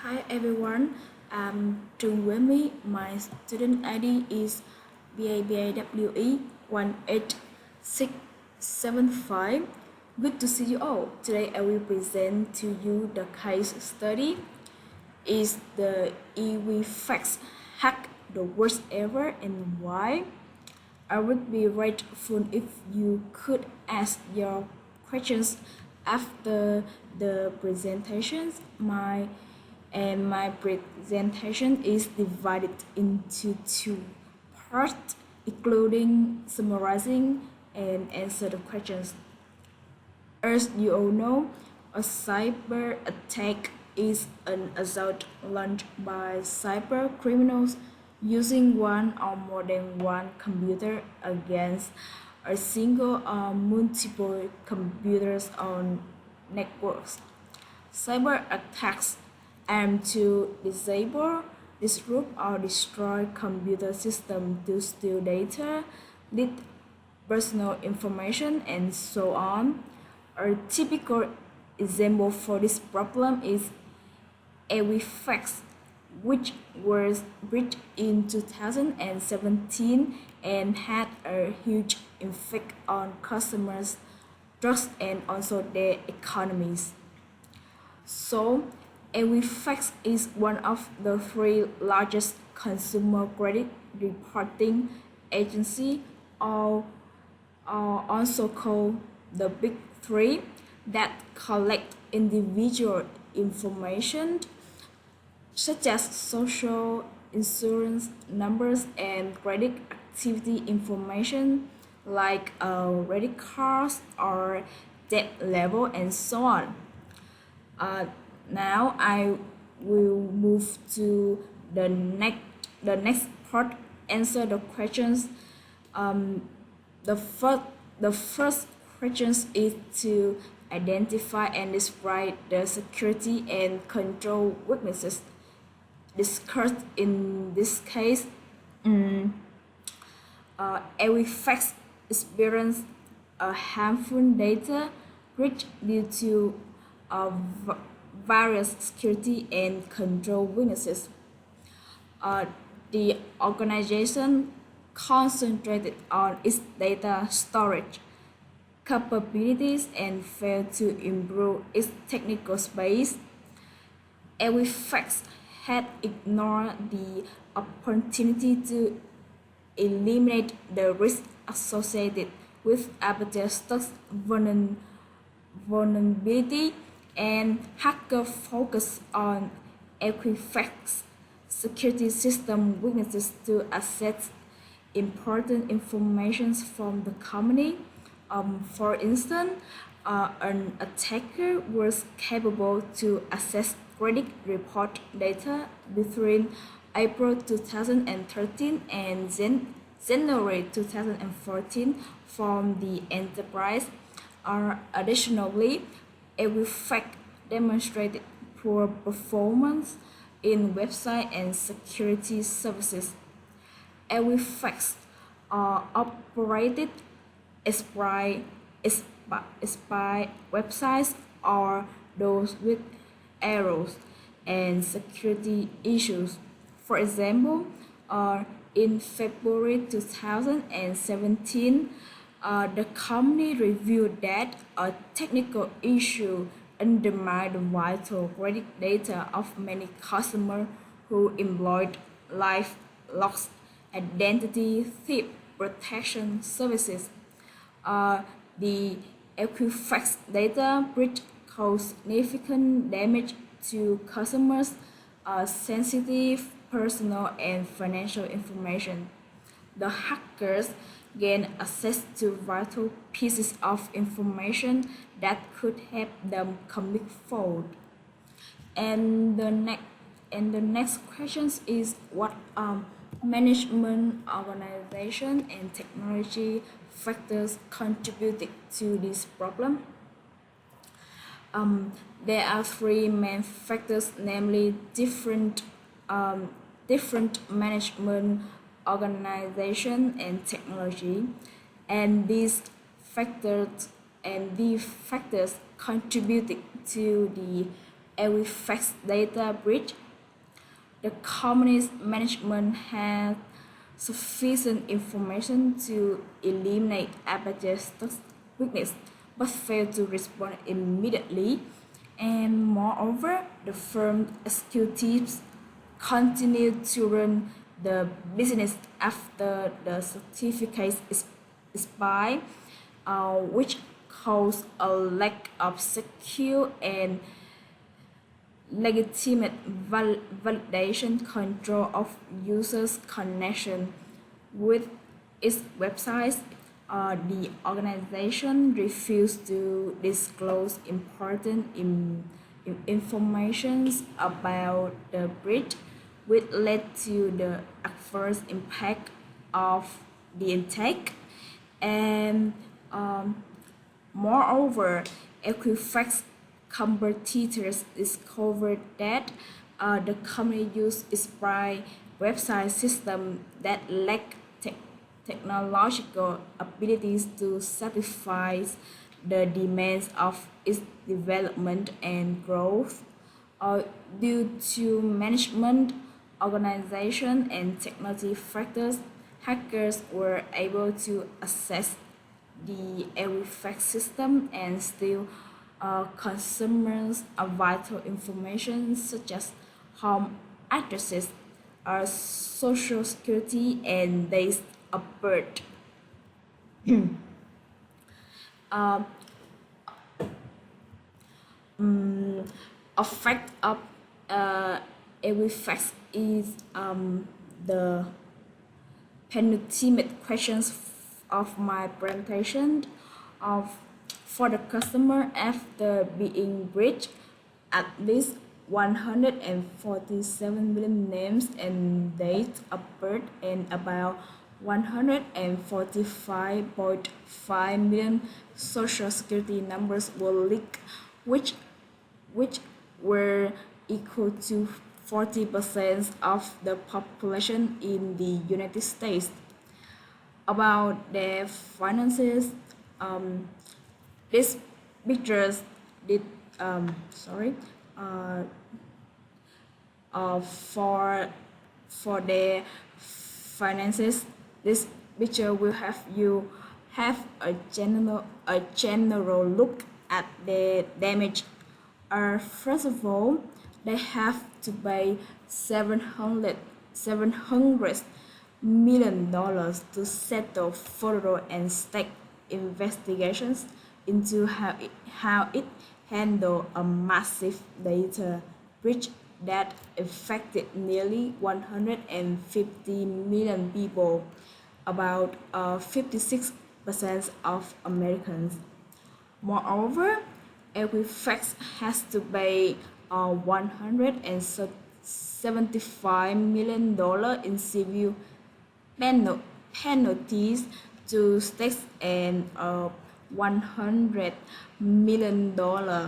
Hi everyone, I'm Trung with me. My student ID is BABAWE18675. Good to see you all. Today I will present to you the case study. Is the Equifax hack the worst ever and why? I would be grateful if you could ask your questions after the presentations. My presentation is divided into two parts, including summarizing and answer the questions. As you all know, a cyber attack is an assault launched by cyber criminals using one or more than one computer against a single or multiple computers on networks. Cyber attacks aim to disable, disrupt, or destroy computer systems to steal data, leak personal information, and so on. A typical example for this problem is Equifax, which was breached in 2017 and had a huge effect on customers' trust and also their economies. So, Equifax is one of the three largest consumer credit reporting agency, or also called the Big Three, that collect individual information such as social insurance numbers and credit activity information like credit cards or debt level and so on. Now I will move to the next part, answer the questions. The first questions is to identify and describe the security and control weaknesses discussed in this case. Equifax experienced a harmful data breach due to various security and control weaknesses. The organization concentrated on its data storage capabilities and failed to improve its technical space. Equifax had ignored the opportunity to eliminate the risk associated with Aperture's vulnerability, and hackers focused on Equifax security system weaknesses to access important information from the company. For instance, an attacker was capable to access credit report data between April 2013 and January 2014 from the enterprise. Additionally, Equifax demonstrated poor performance in website and security services. Equifax operated spy websites or those with errors and security issues. For example, in February 2017, the company revealed that a technical issue undermined the vital credit data of many customers who employed LifeLock's identity thief protection services. The Equifax data breach caused significant damage to customers' sensitive personal and financial information. The hackers gained access to vital pieces of information that could help them commit fraud. And the next questions is what management, organization, and technology factors contributed to this problem. There are three main factors, namely different management, organization, and technology, and these factors contributed to the Equifax data breach, the company's management had sufficient information to eliminate Apache's weakness, but failed to respond immediately. And moreover, the firm's executives continued to run the business after the certificate expired, which caused a lack of secure and legitimate validation control of users' connection with its websites. The organization refused to disclose important information about the breach, which led to the adverse impact of the intake. And moreover, Equifax competitors discovered that the company used its website system that lacked technological abilities to satisfy the demands of its development and growth. Due to management, organization, and technology factors, hackers were able to access the Equifax system and steal consumers of vital information such as home addresses, social security, and dates of birth. Um, Effect of Equifax is the penultimate questions of my presentation. Of For the customer after being breached, at least 147 million names and dates of birth and about 145.5 million social security numbers were leaked, which were equal to 40% of the population in the United States. About their finances, these pictures did sorry for their finances. This picture will have you have a general look at the damage. First of all, they have to pay 700 million dollars to settle federal and state investigations into how it handled a massive data breach that affected nearly 150 million people, about 56% of Americans. Moreover, Equifax has to pay $175 million in civil penalties to states and a $100 million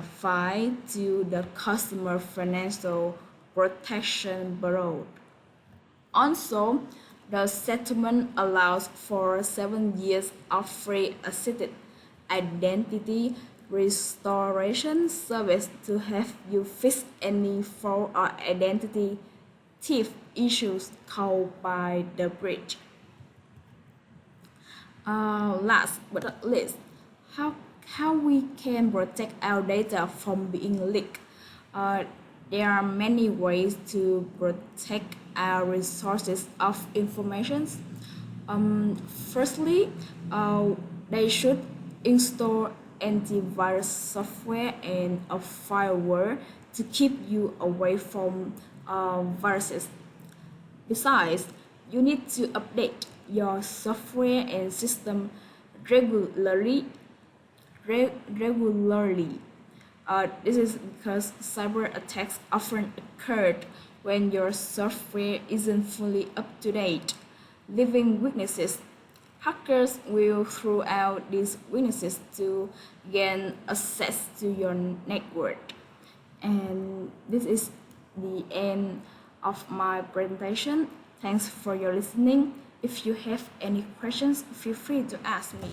fine to the Consumer Financial Protection Bureau. Also, the settlement allows for 7 years of free assisted identity restoration service to help you fix any fraud or identity thief issues caused by the breach. Last but not least, how we can protect our data from being leaked. There are many ways to protect our resources of information. Firstly, they should install antivirus software and a firewall to keep you away from viruses. Besides, you need to update your software and system regularly. This is because cyber attacks often occur when your software isn't fully up to date, leaving weaknesses. Hackers will throw out these weaknesses to gain access to your network. And this is the end of my presentation. Thanks for your listening. If you have any questions, feel free to ask me.